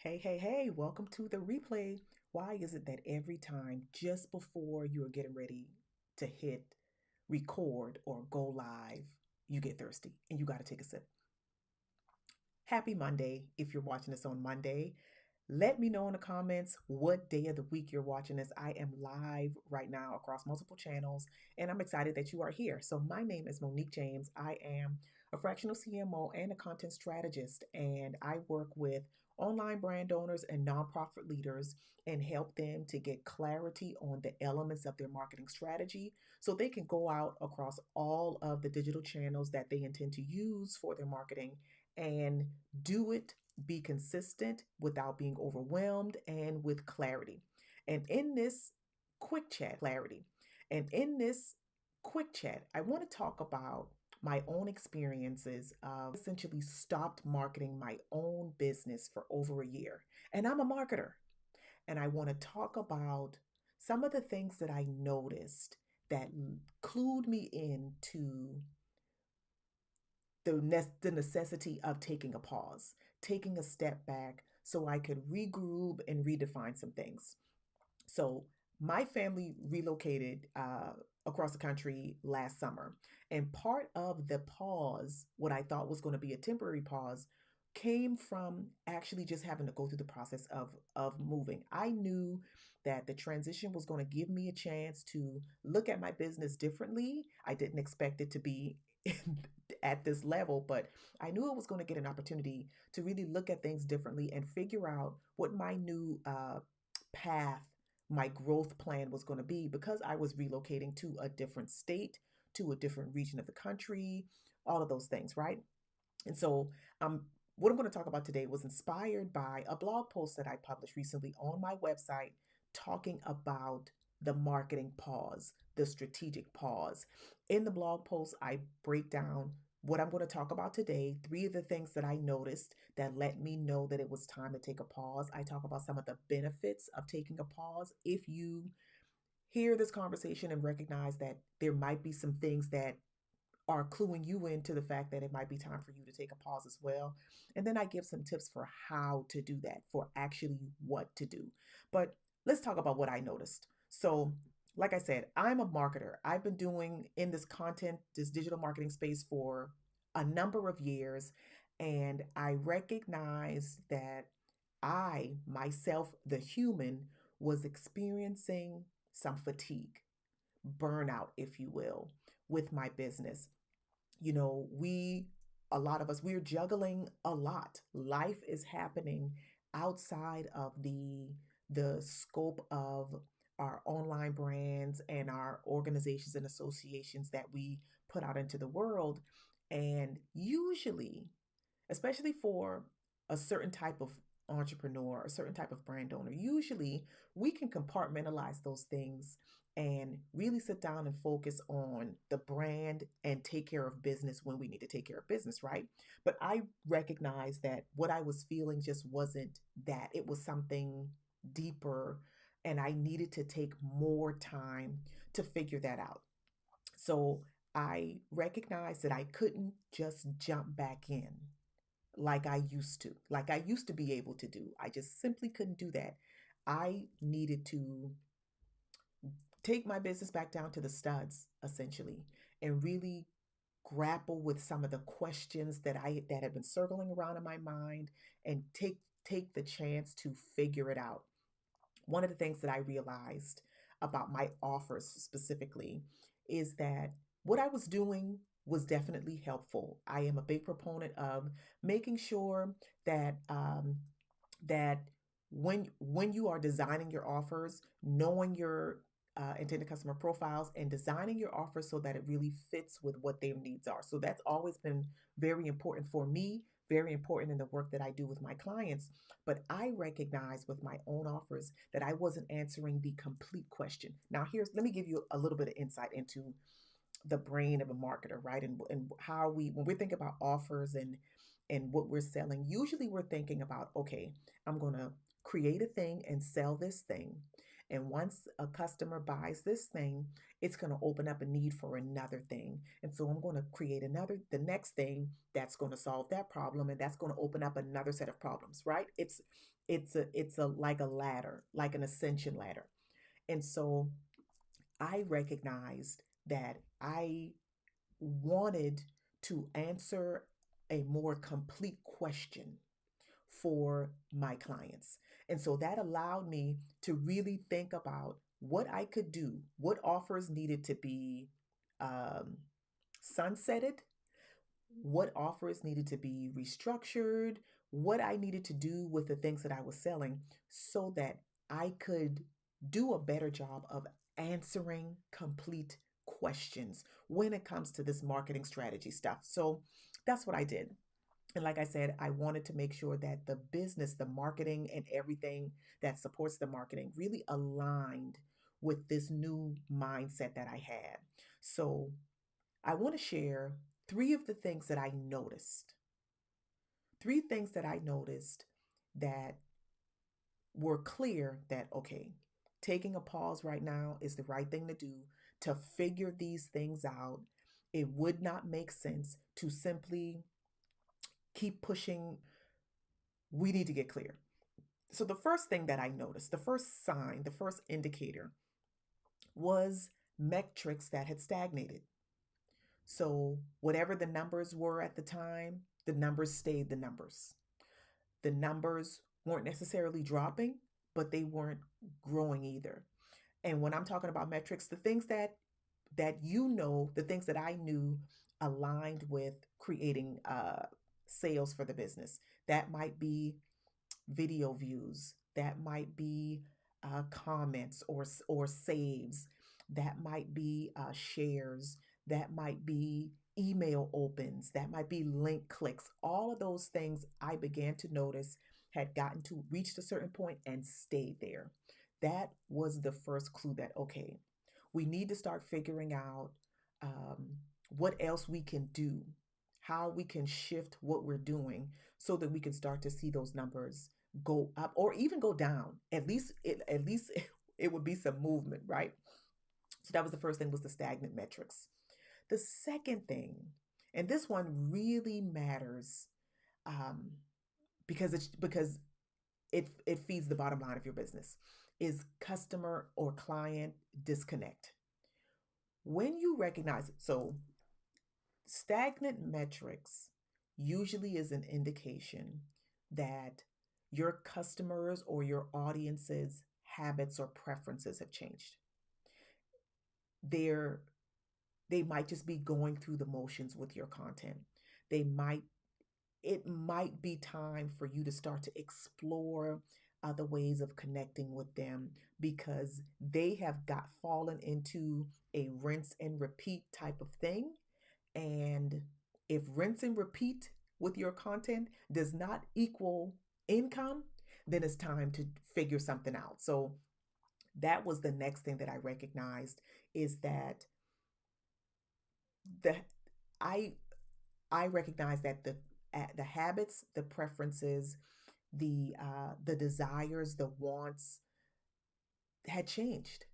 Hey, hey, hey, welcome to the replay. Why is it that every time, just before you are getting ready to hit record or go live, you get thirsty and you got to take a sip? Happy Monday if you're watching this on Monday. Let me know in the comments what day of the week you're watching this. I am live right now across multiple channels, and I'm excited that you are here. So, my name is Monique James. I am a fractional CMO and a content strategist, and I work with online brand owners and nonprofit leaders and help them to get clarity on the elements of their marketing strategy so they can go out across all of the digital channels that they intend to use for their marketing and do it, be consistent without being overwhelmed, and with clarity. And in this clarity. And in this quick chat, I want to talk about my own experiences of essentially stopped marketing my own business for over a year. And I'm a marketer. And I want to talk about some of the things that I noticed that clued me into the necessity of taking a pause, taking a step back so I could regroup and redefine some things. So, my family relocated across the country last summer. And part of the pause, what I thought was going to be a temporary pause, came from actually just having to go through the process of moving. I knew that the transition was going to give me a chance to look at my business differently. I didn't expect it to be at this level, but I knew it was going to get an opportunity to really look at things differently and figure out what my new path, my growth plan was going to be because I was relocating to a different state, to a different region of the country, all of those things, right? And so, um, what I'm going to talk about today was inspired by a blog post that I published recently on my website talking about the marketing pause, the strategic pause. In the blog post, I break down what I'm going to talk about today, three of the things that I noticed that let me know that it was time to take a pause. I talk about some of the benefits of taking a pause. If you hear this conversation and recognize that there might be some things that are cluing you into the fact that it might be time for you to take a pause as well. And then I give some tips for how to do that, for actually what to do. But let's talk about what I noticed. So, like I said, I'm a marketer. I've been doing in this content, this digital marketing space for a number of years. And I recognize that I, myself, the human, was experiencing some fatigue, burnout, if you will, with my business. A lot of us, we're juggling a lot. Life is happening outside of the scope of our online brands and our organizations and associations that we put out into the world. And usually, especially for a certain type of entrepreneur, a certain type of brand owner, usually we can compartmentalize those things and really sit down and focus on the brand and take care of business when we need to take care of business, right? But I recognize that what I was feeling just wasn't that. It was something deeper, and I needed to take more time to figure that out. So I recognized that I couldn't just jump back in like I used to be able to do. I just simply couldn't do that. I needed to take my business back down to the studs, essentially, and really grapple with some of the questions that had been circling around in my mind and take the chance to figure it out. One of the things that I realized about my offers specifically is that what I was doing was definitely helpful. I am a big proponent of making sure that when you are designing your offers, knowing your intended customer profiles and designing your offers so that it really fits with what their needs are. So that's always been very important for me, very important in the work that I do with my clients. But I recognize with my own offers that I wasn't answering the complete question. Now, let me give you a little bit of insight into the brain of a marketer, right? And how when we think about offers and what we're selling, usually we're thinking about, okay, I'm going to create a thing and sell this thing. And once a customer buys this thing, it's going to open up a need for another thing. And so I'm going to create the next thing that's going to solve that problem. And that's going to open up another set of problems, right? It's a like a ladder, like an ascension ladder. And so I recognized that I wanted to answer a more complete question for my clients. And so that allowed me to really think about what I could do, what offers needed to be um, sunsetted, what offers needed to be restructured, what I needed to do with the things that I was selling so that I could do a better job of answering complete questions when it comes to this marketing strategy stuff. So that's what I did. And like I said, I wanted to make sure that the business, the marketing, and everything that supports the marketing really aligned with this new mindset that I had. So I want to share three of the things that I noticed. Three things that I noticed that were clear that, okay, taking a pause right now is the right thing to do to figure these things out. It would not make sense to simply keep pushing. We need to get clear. So, the first thing that I noticed, the first sign, the first indicator was metrics that had stagnated. So, whatever the numbers were at the time, the numbers stayed the numbers. The numbers weren't necessarily dropping, but they weren't growing either. And when I'm talking about metrics, the things the things that I knew aligned with creating sales for the business. That might be video views, that might be comments or saves, that might be shares, that might be email opens, that might be link clicks. All of those things I began to notice had gotten to reached a certain point and stayed there. That was the first clue that, okay, we need to start figuring out um, what else we can do, how we can shift what we're doing so that we can start to see those numbers go up or even go down. At least it would be some movement, right? So that was the first thing, was the stagnant metrics. The second thing, and this one really matters, um, because it feeds the bottom line of your business, is customer or client disconnect. When you recognize it, so stagnant metrics usually is an indication that your customers or your audience's habits or preferences have changed. They're they might just be going through the motions with your content. They might It might be time for you to start to explore other ways of connecting with them because they have got fallen into a rinse and repeat type of thing. And if rinse and repeat with your content does not equal income, then it's time to figure something out. So that was the next thing that I recognized, is that the I I recognize that the habits, the preferences, the desires, the wants had changed.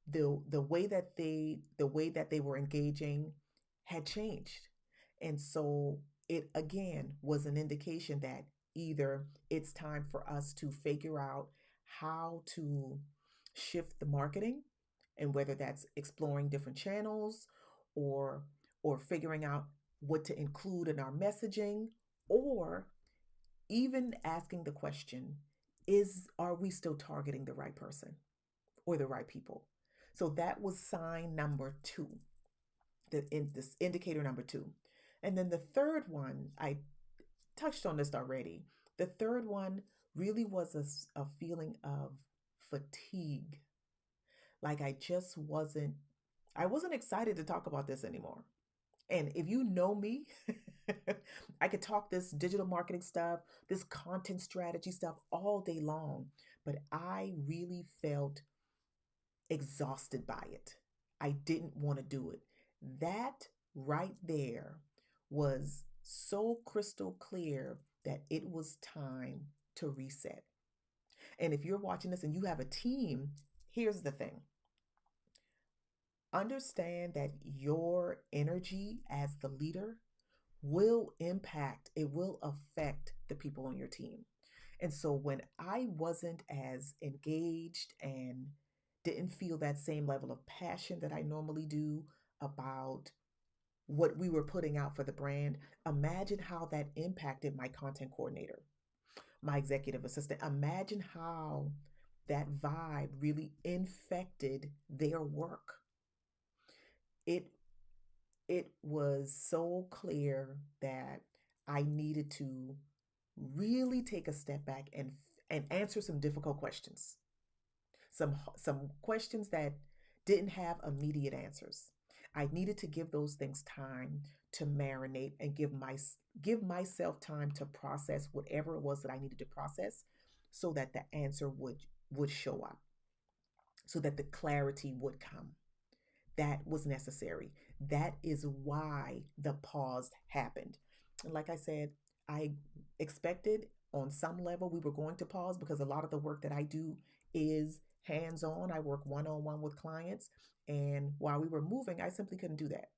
The way that they were engaging had changed. And so it again was an indication that either it's time for us to figure out how to shift the marketing, and whether that's exploring different channels or figuring out what to include in our messaging, or even asking the question, is are we still targeting the right person or the right people? So that was sign number two, this indicator number two. And then the third one, I touched on this already. The third one really was a feeling of fatigue. Like I wasn't excited to talk about this anymore. And if you know me, I could talk this digital marketing stuff, this content strategy stuff all day long, but I really felt exhausted by it. I didn't want to do it. That right there was so crystal clear that it was time to reset. And if you're watching this and you have a team, here's the thing: understand that your energy as the leader will impact, it will affect the people on your team. And so when I wasn't as engaged and didn't feel that same level of passion that I normally do about what we were putting out for the brand, imagine how that impacted my content coordinator, my executive assistant. Imagine how that vibe really infected their work. It it was so clear that I needed to really take a step back and answer some difficult questions. Some questions that didn't have immediate answers. I needed to give those things time to marinate and give myself time to process whatever it was that I needed to process so that the answer would show up, so that the clarity would come. That was necessary. That is why the pause happened. And like I said, I expected on some level we were going to pause because a lot of the work that I do is hands on. I work one on one with clients. And while we were moving, I simply couldn't do that.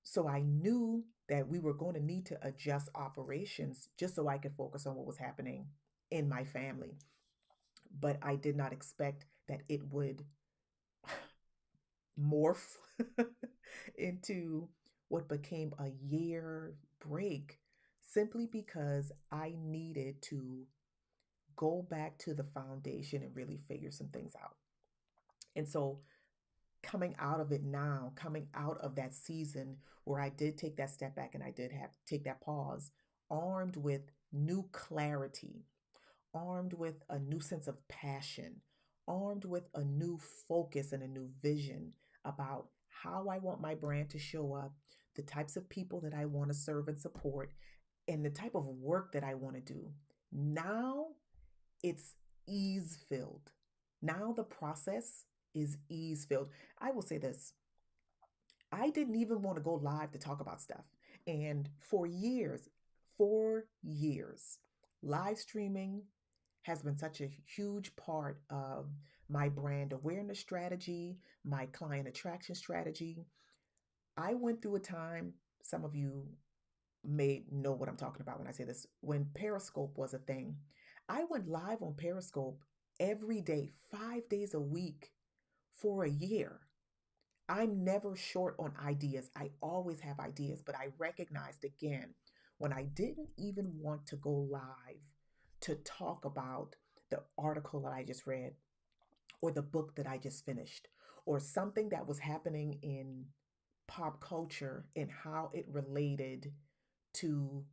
So I knew that we were going to need to adjust operations just so I could focus on what was happening in my family. But I did not expect that it would morph into what became a year break simply because I needed to go back to the foundation and really figure some things out. And so coming out of it now, coming out of that season where I did take that step back and I did have to take that pause, armed with new clarity, armed with a new sense of passion, armed with a new focus and a new vision about how I want my brand to show up, the types of people that I want to serve and support, and the type of work that I want to do. Now it's ease filled. Now the process is ease filled. I will say this: I didn't even want to go live to talk about stuff. And for years, live streaming has been such a huge part of my brand awareness strategy, my client attraction strategy. I went through a time, some of you may know what I'm talking about when I say this, when Periscope was a thing. I went live on Periscope every day, 5 days a week for a year. I'm never short on ideas. I always have ideas, but I recognized again when I didn't even want to go live to talk about the article that I just read or the book that I just finished or something that was happening in pop culture and how it related to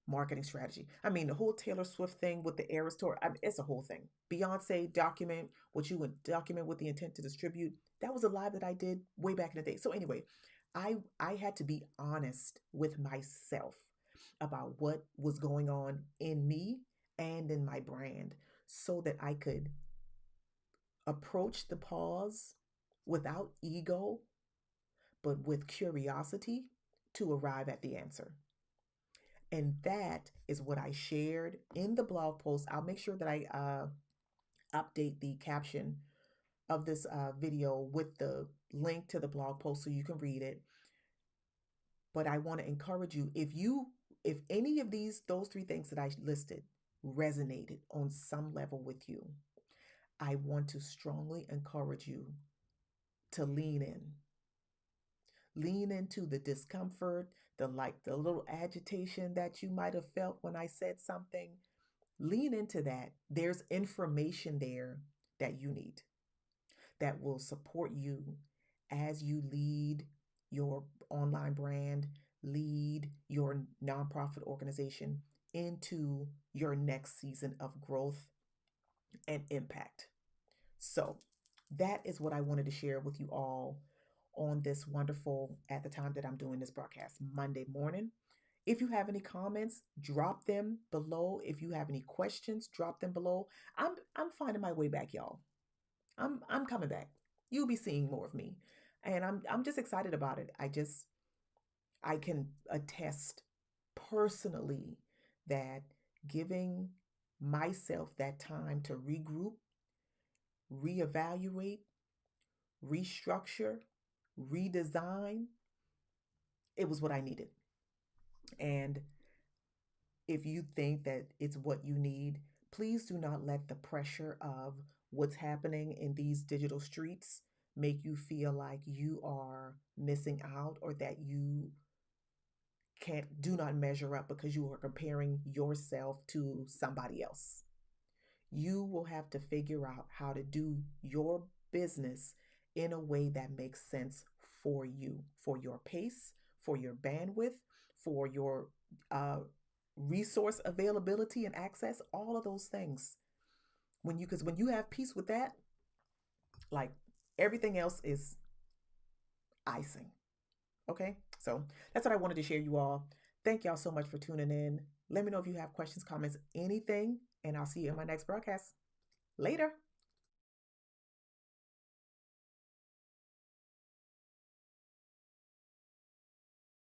marketing strategy. I mean, the whole Taylor Swift thing with the Eras tour, I mean, it's a whole thing. Beyonce, document what you would document with the intent to distribute. That was a live that I did way back in the day. So anyway, I had to be honest with myself about what was going on in me and in my brand so that I could approach the pause without ego, but with curiosity to arrive at the answer. And that is what I shared in the blog post. I'll make sure that I update the caption of this video with the link to the blog post so you can read it. But I want to encourage you, if any of those three things that I listed resonated on some level with you, I want to strongly encourage you to lean in. Lean into the discomfort, the little agitation that you might have felt when I said something. Lean into that. There's information there that you need that will support you as you lead your online brand, lead your nonprofit organization into your next season of growth and impact. So, that is what I wanted to share with you all on this wonderful, at the time that I'm doing this broadcast, Monday morning. If you have any comments, drop them below. If you have any questions, drop them below. I'm finding my way back, y'all. I'm coming back. You'll be seeing more of me. And I'm just excited about it. I can attest personally that giving myself that time to regroup, reevaluate, restructure, redesign. It was what I needed. And if you think that it's what you need, please do not let the pressure of what's happening in these digital streets make you feel like you are missing out or that you can't do not measure up because you are comparing yourself to somebody else. You will have to figure out how to do your business in a way that makes sense for you, for your pace, for your bandwidth, for your uh, resource availability and access, all of those things. Because when you have peace with that, like everything else is icing. Okay, so that's what I wanted to share, you all. Thank y'all so much for tuning in. Let me know if you have questions, comments, anything, and I'll see you in my next broadcast. Later.